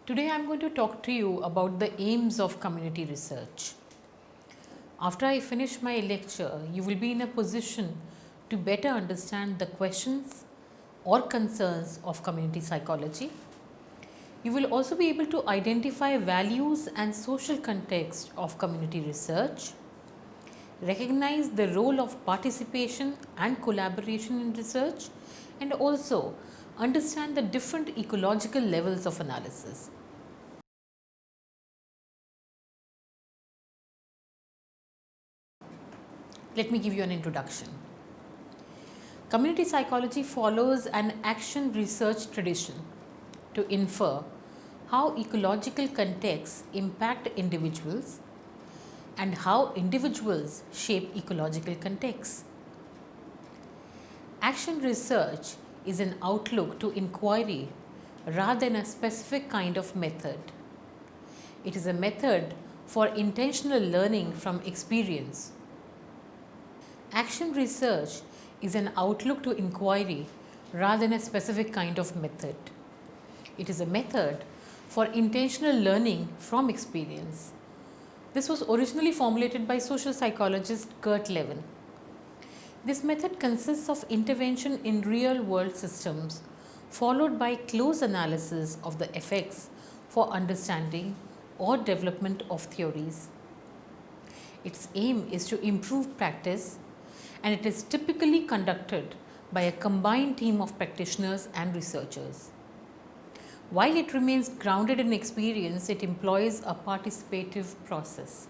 Today I am going to talk to you about the aims of community research. After I finish my lecture, you will be in a position to better understand the questions or concerns of community psychology. You will also be able to identify values and social context of community research, recognize the role of participation and collaboration in research, and also understand the different ecological levels of analysis. Let me give you an introduction. Community psychology follows an action research tradition to infer how ecological contexts impact individuals and how individuals shape ecological contexts. Action research is an outlook to inquiry rather than a specific kind of method. It is a method for intentional learning from experience. Action research is an outlook to inquiry rather than a specific kind of method. It is a method for intentional learning from experience. This was originally formulated by social psychologist Kurt Lewin. This method consists of intervention in real world systems followed by close analysis of the effects for understanding or development of theories. Its aim is to improve practice, and it is typically conducted by a combined team of practitioners and researchers. While it remains grounded in experience, it employs a participative process.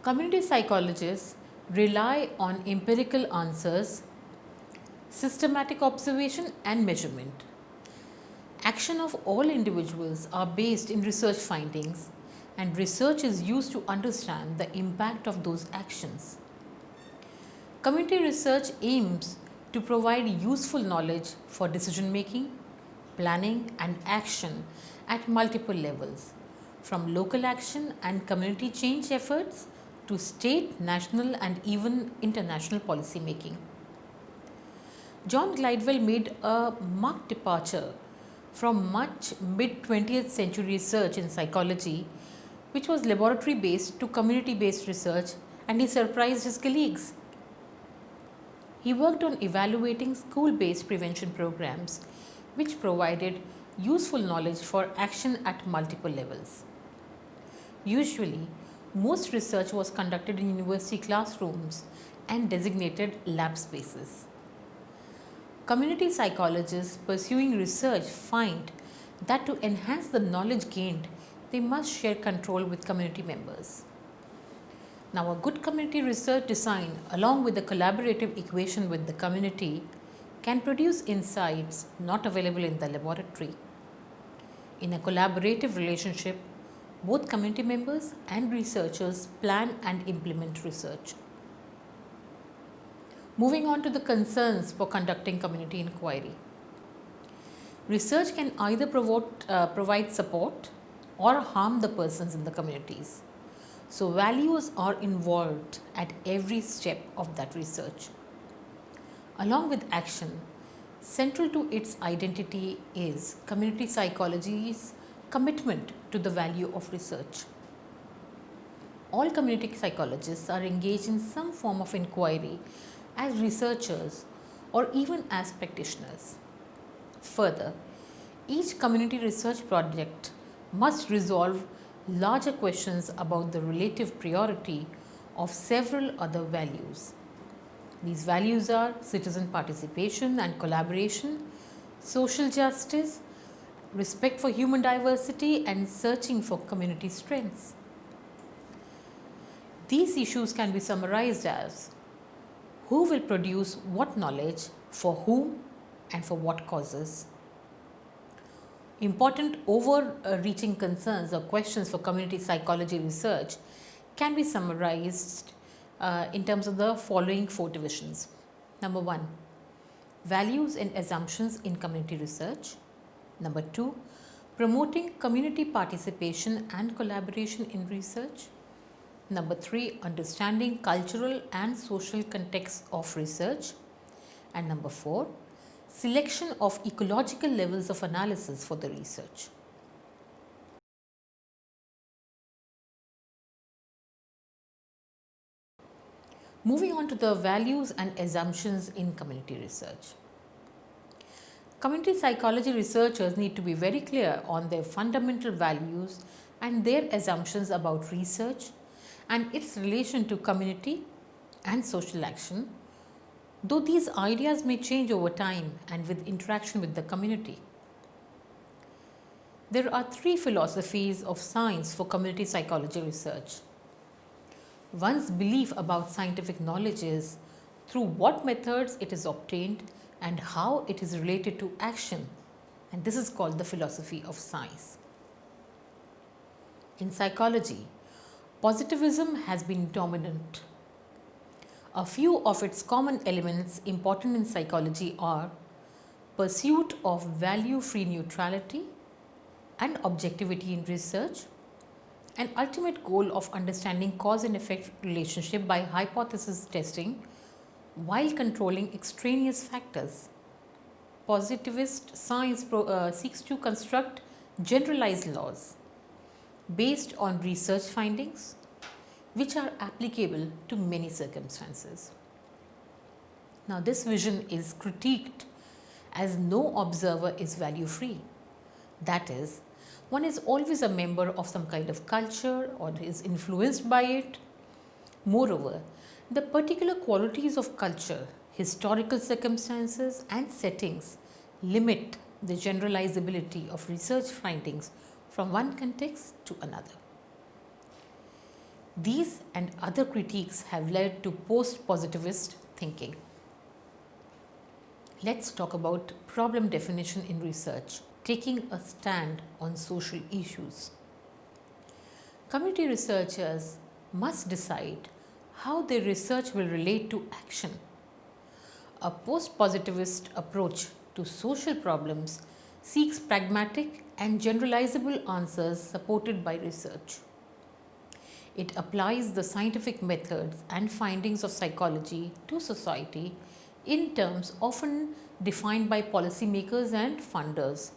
Community psychologists rely on empirical answers, systematic observation, and measurement. Action of all individuals are based in research findings, and research is used to understand the impact of those actions. Community research aims to provide useful knowledge for decision making, planning, and action at multiple levels, from local action and community change efforts to state, national, and even international policy making. John Glidewell made a marked departure from much mid 20th century research in psychology, which was laboratory based, to community based research, and he surprised his colleagues. He worked on evaluating school based prevention programs, which provided useful knowledge for action at multiple levels. Usually, most research was conducted in university classrooms and designated lab spaces. Community psychologists pursuing research find that to enhance the knowledge gained, they must share control with community members. Now, a good community research design, along with a collaborative equation with the community, can produce insights not available in the laboratory. In a collaborative relationship, both community members and researchers plan and implement research. Moving on to the concerns for conducting community inquiry. Research can either provide support or harm the persons in the communities. So, values are involved at every step of that research. Along with action, central to its identity is community psychology's commitment to the value of research. All community psychologists are engaged in some form of inquiry as researchers or even as practitioners. Further, each community research project must resolve larger questions about the relative priority of several other values. These values are citizen participation and collaboration, social justice, respect for human diversity, and searching for community strengths. These issues can be summarized as: who will produce what knowledge, for whom, and for what causes. Important overreaching concerns or questions for community psychology research can be summarized in terms of the following four divisions. Number one, values and assumptions in community research. Number two, promoting community participation and collaboration in research. Number three, understanding cultural and social contexts of research. And number four, selection of ecological levels of analysis for the research. Moving on to the values and assumptions in community research. Community psychology researchers need to be very clear on their fundamental values and their assumptions about research and its relation to community and social action, though these ideas may change over time and with interaction with the community. There are three philosophies of science for community psychology research. One's belief about scientific knowledge is through what methods it is obtained and how it is related to action, and this is called the philosophy of science. In psychology, positivism has been dominant. A few of its common elements important in psychology are pursuit of value-free neutrality and objectivity in research, an ultimate goal of understanding cause and effect relationship by hypothesis testing while controlling extraneous factors. Positivist science seeks to construct generalized laws based on research findings which are applicable to many circumstances. Now, this vision is critiqued as no observer is value free. That is, one is always a member of some kind of culture or is influenced by it. Moreover, the particular qualities of culture, historical circumstances, and settings limit the generalizability of research findings from one context to another. These and other critiques have led to post-positivist thinking. Let's talk about problem definition in research, taking a stand on social issues. Community researchers must decide how their research will relate to action. A post-positivist approach to social problems seeks pragmatic and generalizable answers supported by research. It applies the scientific methods and findings of psychology to society in terms often defined by policymakers and funders.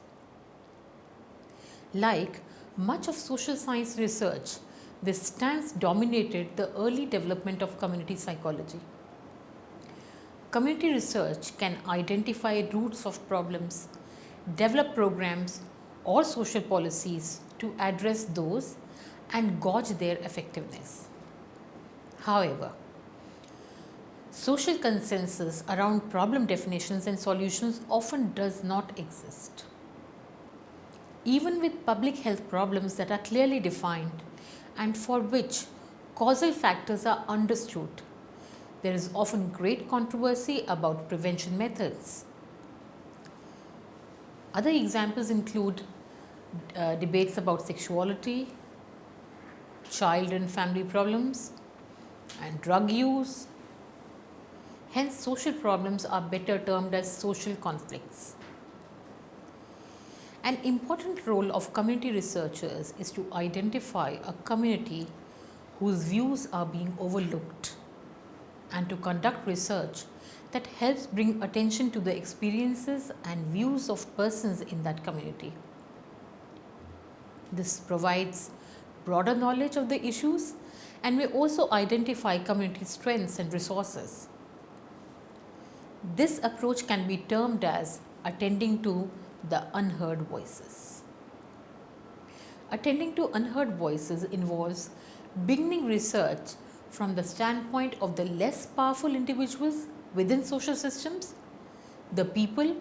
Like much of social science research, this stance dominated the early development of community psychology. Community research can identify roots of problems, develop programs or social policies to address those and gauge their effectiveness. However, social consensus around problem definitions and solutions often does not exist. Even with public health problems that are clearly defined and for which causal factors are understood, there is often great controversy about prevention methods. Other examples include debates about sexuality, child and family problems, and drug use. Hence, social problems are better termed as social conflicts. An important role of community researchers is to identify a community whose views are being overlooked and to conduct research that helps bring attention to the experiences and views of persons in that community. This provides broader knowledge of the issues and may also identify community strengths and resources. This approach can be termed as attending to the unheard voices. Attending to unheard voices involves beginning research from the standpoint of the less powerful individuals within social systems, the people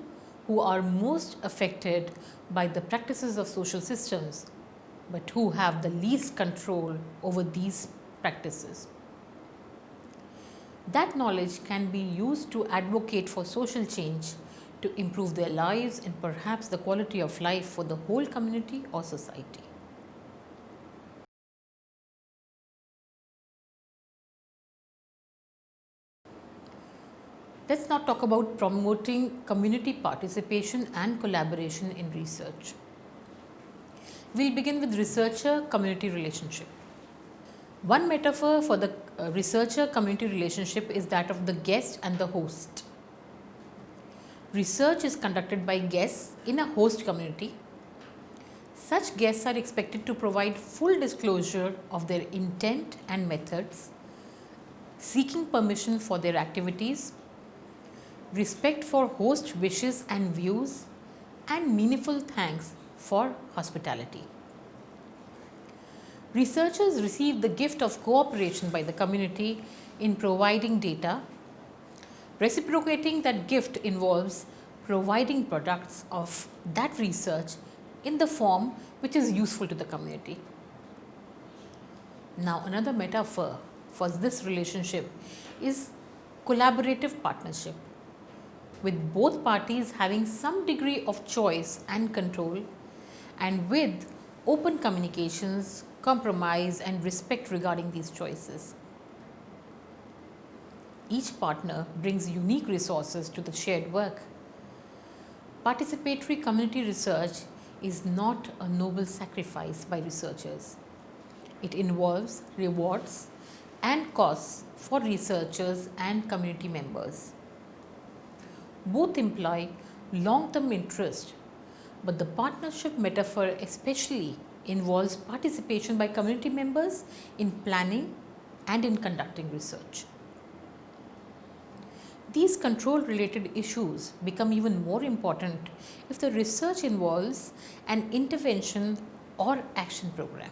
who are most affected by the practices of social systems, but who have the least control over these practices. That knowledge can be used to advocate for social change, to improve their lives and perhaps the quality of life for the whole community or society. Let's now talk about promoting community participation and collaboration in research. We'll begin with researcher-community relationship. One metaphor for the researcher-community relationship is that of the guest and the host. Research is conducted by guests in a host community. Such guests are expected to provide full disclosure of their intent and methods seeking permission for their activities, respect for host wishes and views, and meaningful thanks for hospitality. Researchers receive the gift of cooperation by the community in providing data. Reciprocating that gift involves providing products of that research in the form which is useful to the community. Now, another metaphor for this relationship is collaborative partnership, with both parties having some degree of choice and control, and with open communications, compromise, and respect regarding these choices. Each partner brings unique resources to the shared work. Participatory community research is not a noble sacrifice by researchers. It involves rewards and costs for researchers and community members. Both imply long-term interest, but the partnership metaphor especially involves participation by community members in planning and in conducting research. These control-related issues become even more important if the research involves an intervention or action program.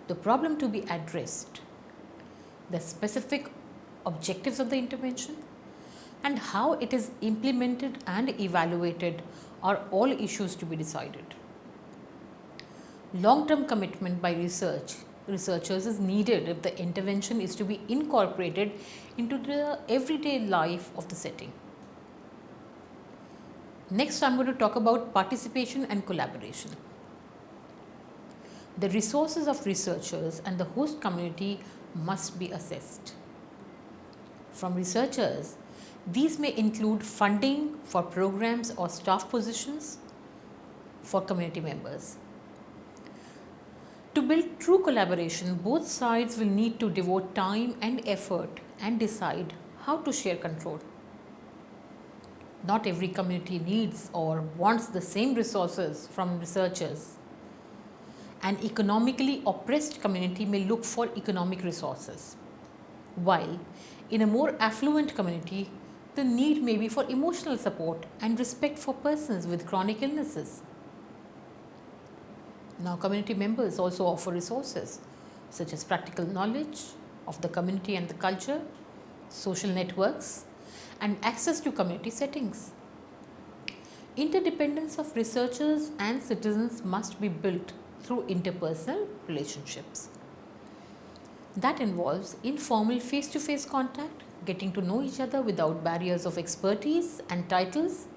The problem to be addressed, the specific objectives of the intervention, and how it is implemented and evaluated are all issues to be decided. Long-term commitment by researchers is needed if the intervention is to be incorporated into the everyday life of the setting. Next, I am going to talk about participation and collaboration. The resources of researchers and the host community must be assessed. From researchers, these may include funding for programs or staff positions for community members. To build true collaboration, both sides will need to devote time and effort and decide how to share control. Not every community needs or wants the same resources from researchers. An economically oppressed community may look for economic resources, while in a more affluent community, the need may be for emotional support and respect for persons with chronic illnesses. Now, community members also offer resources such as practical knowledge of the community and the culture, social networks, and access to community settings. Interdependence of researchers and citizens must be built through interpersonal relationships. That involves informal face-to-face contact, getting to know each other without barriers of expertise and titles,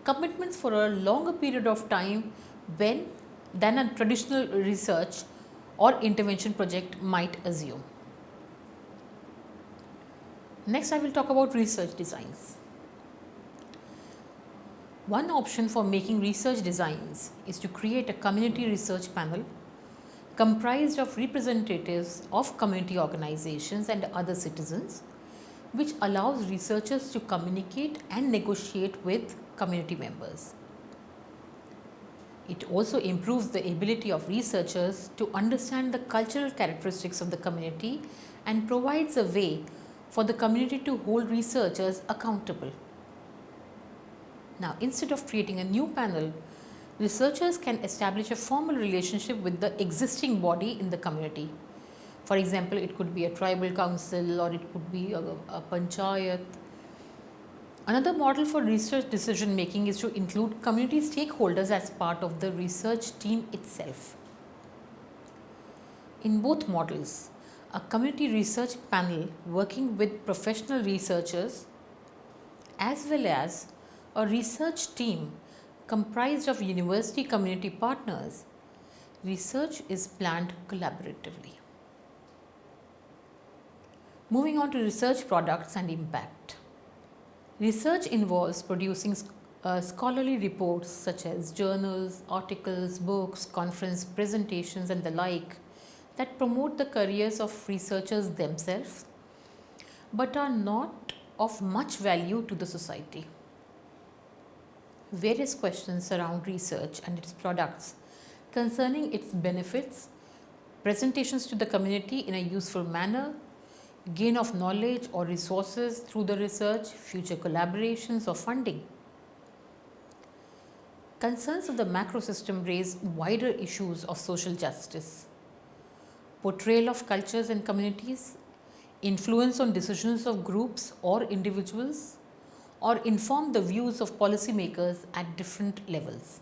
commitments for a longer period of time than a traditional research or intervention project might assume. Next, I will talk about research designs. One option for making research designs is to create a community research panel comprised of representatives of community organizations and other citizens, which allows researchers to communicate and negotiate with community members. It also improves the ability of researchers to understand the cultural characteristics of the community and provides a way for the community to hold researchers accountable. Now, instead of creating a new panel, researchers can establish a formal relationship with the existing body in the community. For example, it could be a tribal council or it could be a panchayat. Another model for research decision making is to include community stakeholders as part of the research team itself. In both models, a community research panel working with professional researchers as well as a research team comprised of university community partners, research is planned collaboratively. Moving on to research products and impact. Research involves producing scholarly reports such as journals, articles, books, conference presentations and the like that promote the careers of researchers themselves but are not of much value to the society. Various questions surround research and its products concerning its benefits, presentations to the community in a useful manner, gain of knowledge or resources through the research, future collaborations or funding. Concerns of the macro system raise wider issues of social justice, portrayal of cultures and communities, influence on decisions of groups or individuals, or inform the views of policymakers at different levels.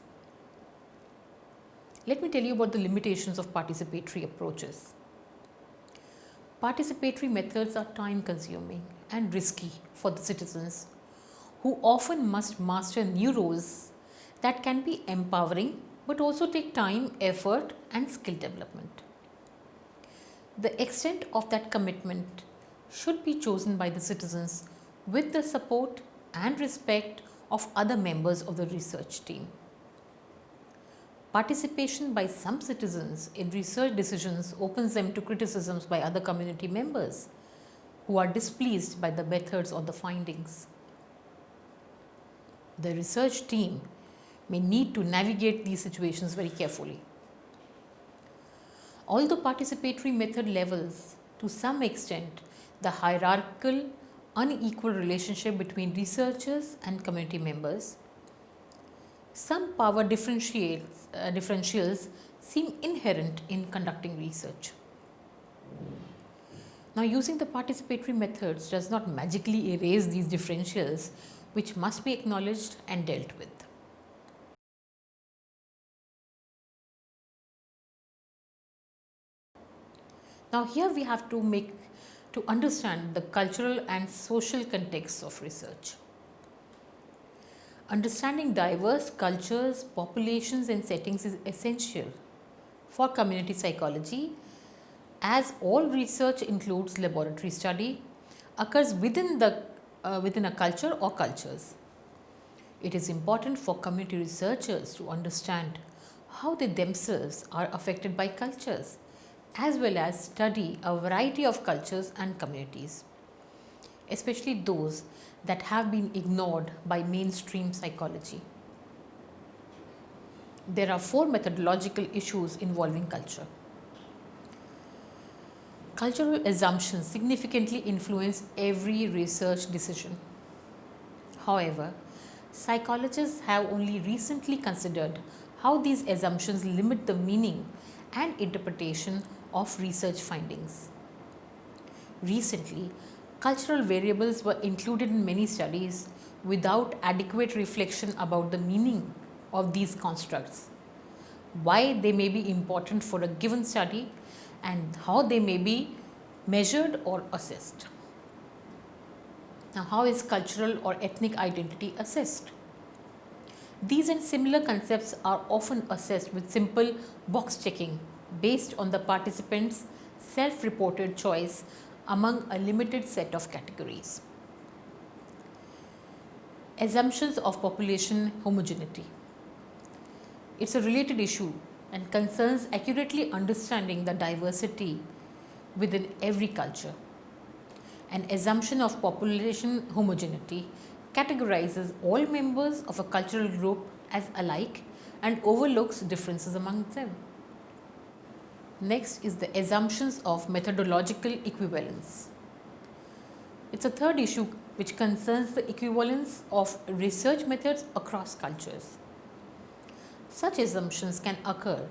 Let me tell you about the limitations of participatory approaches. Participatory methods are time consuming and risky for the citizens, who often must master new roles that can be empowering but also take time, effort, and skill development. The extent of that commitment should be chosen by the citizens with the support and respect of other members of the research team. Participation by some citizens in research decisions opens them to criticisms by other community members who are displeased by the methods or the findings. The research team may need to navigate these situations very carefully. Although participatory method levels to some extent the hierarchical, unequal relationship between researchers and community members, some power differentials seem inherent in conducting research. Now, using the participatory methods does not magically erase these differentials, which must be acknowledged and dealt with. Now, here we have to understand the cultural and social contexts of research. Understanding diverse cultures, populations and settings is essential for community psychology, as all research includes laboratory study, occurs within a culture or cultures. It is important for community researchers to understand how they themselves are affected by cultures, as well as study a variety of cultures and communities, especially those that have been ignored by mainstream psychology. There are 4 methodological issues involving culture. Cultural assumptions significantly influence every research decision. However, psychologists have only recently considered how these assumptions limit the meaning and interpretation of research findings. Recently, cultural variables were included in many studies without adequate reflection about the meaning of these constructs, why they may be important for a given study, and how they may be measured or assessed. Now, how is cultural or ethnic identity assessed? These and similar concepts are often assessed with simple box checking based on the participants' self-reported choice among a limited set of categories. Assumptions of population homogeneity. It's a related issue and concerns accurately understanding the diversity within every culture. An assumption of population homogeneity categorizes all members of a cultural group as alike and overlooks differences among them. Next is the assumptions of methodological equivalence. It's a third issue which concerns the equivalence of research methods across cultures. Such assumptions can occur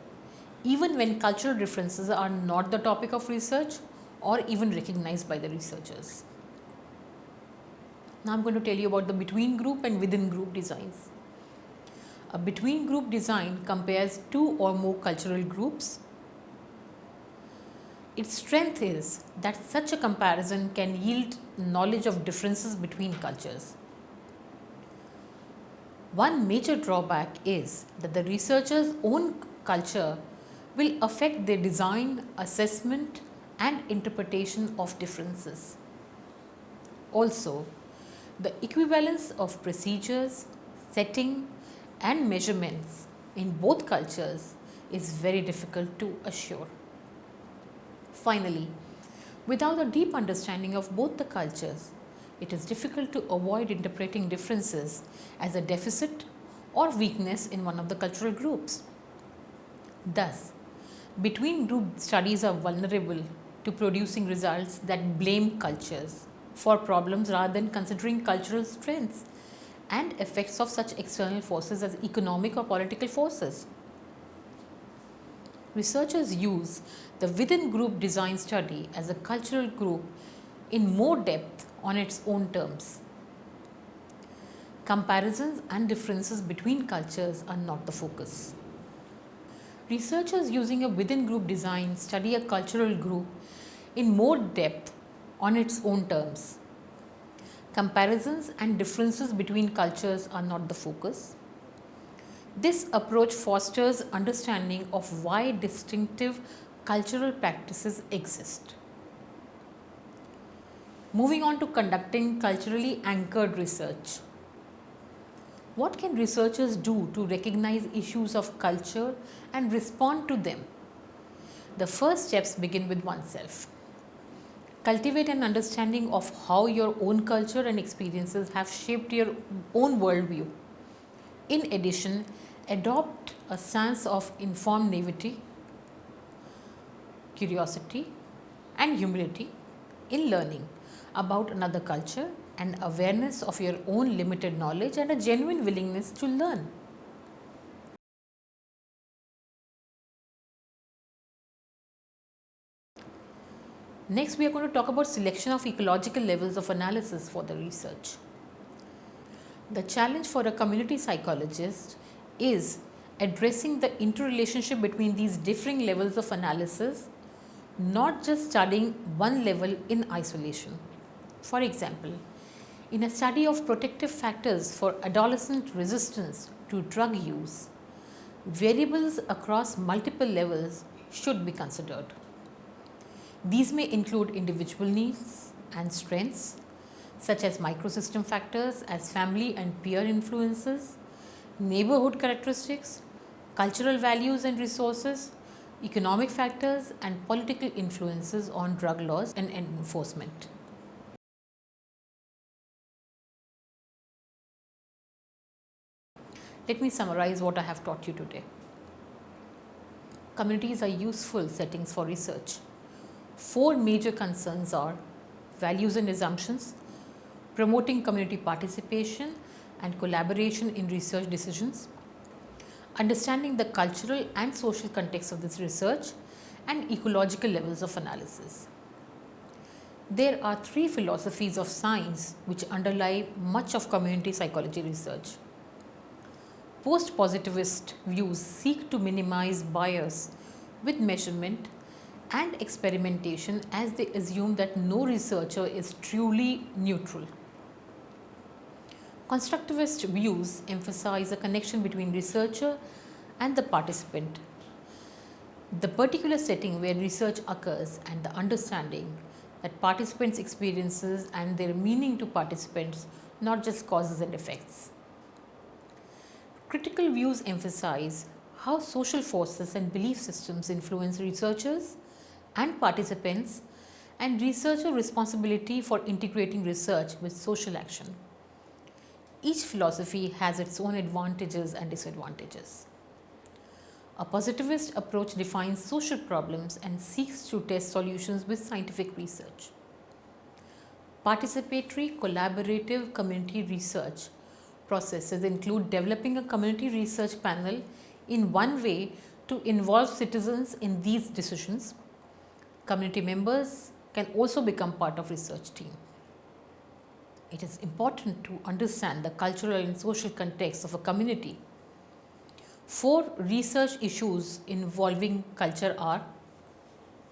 even when cultural differences are not the topic of research or even recognized by the researchers. Now I'm going to tell you about the between group and within group designs. A between group design compares 2 or more cultural groups. Its strength is that such a comparison can yield knowledge of differences between cultures. One major drawback is that the researcher's own culture will affect their design, assessment, and interpretation of differences. Also, the equivalence of procedures, setting, and measurements in both cultures is very difficult to assure. Finally, without a deep understanding of both the cultures, it is difficult to avoid interpreting differences as a deficit or weakness in one of the cultural groups. Thus, between group studies are vulnerable to producing results that blame cultures for problems rather than considering cultural strengths and effects of such external forces as economic or political forces. Researchers use the within group design study as a cultural group in more depth on its own terms. Comparisons and differences between cultures are not the focus. Researchers using a within group design study a cultural group in more depth on its own terms. Comparisons and differences between cultures are not the focus. This approach fosters understanding of why distinctive cultural practices exist. Moving on to conducting culturally anchored research. What can researchers do to recognize issues of culture and respond to them? The first steps begin with oneself. Cultivate an understanding of how your own culture and experiences have shaped your own worldview. In addition, adopt a sense of informed naivety, curiosity, and humility in learning about another culture, and awareness of your own limited knowledge and a genuine willingness to learn. Next, we are going to talk about selection of ecological levels of analysis for the research. The challenge for a community psychologist is addressing the interrelationship between these differing levels of analysis, not just studying one level in isolation. For example, in a study of protective factors for adolescent resistance to drug use, variables across multiple levels should be considered. These may include individual needs and strengths, such as microsystem factors as family and peer influences, neighborhood characteristics, cultural values and resources, economic factors, and political influences on drug laws and enforcement. Let me summarize what I have taught you today. Communities are useful settings for research. 4 major concerns are values and assumptions, promoting community participation and collaboration in research decisions, understanding the cultural and social context of this research, and ecological levels of analysis. There are 3 philosophies of science which underlie much of community psychology research. Post-positivist views seek to minimize bias with measurement and experimentation, as they assume that no researcher is truly neutral. Constructivist views emphasize a connection between researcher and the participant, the particular setting where research occurs, and the understanding that participants' experiences and their meaning to participants, not just causes and effects. Critical views emphasize how social forces and belief systems influence researchers and participants, and researcher responsibility for integrating research with social action. Each philosophy has its own advantages and disadvantages. A positivist approach defines social problems and seeks to test solutions with scientific research. Participatory, collaborative community research processes include developing a community research panel in one way to involve citizens in these decisions. Community members can also become part of research team. It is important to understand the cultural and social context of a community. 4 research issues involving culture are: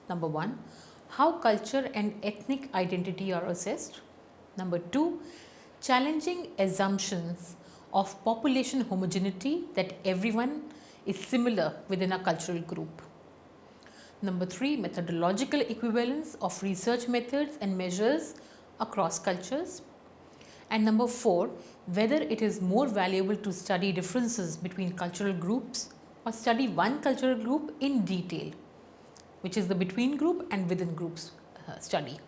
number 1, how culture and ethnic identity are assessed. Number 2, challenging assumptions of population homogeneity, that everyone is similar within a cultural group. Number 3, methodological equivalence of research methods and measures across cultures. And number 4, whether it is more valuable to study differences between cultural groups or study one cultural group in detail, which is the between group and within groups study.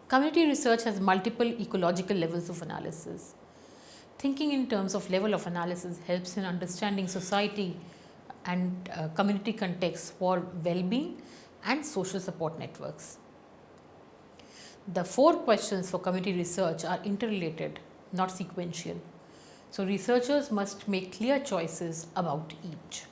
Community research has multiple ecological levels of analysis. Thinking in terms of level of analysis helps in understanding society and community context for well-being and social support networks. The 4 questions for community research are interrelated, not sequential. So researchers must make clear choices about each.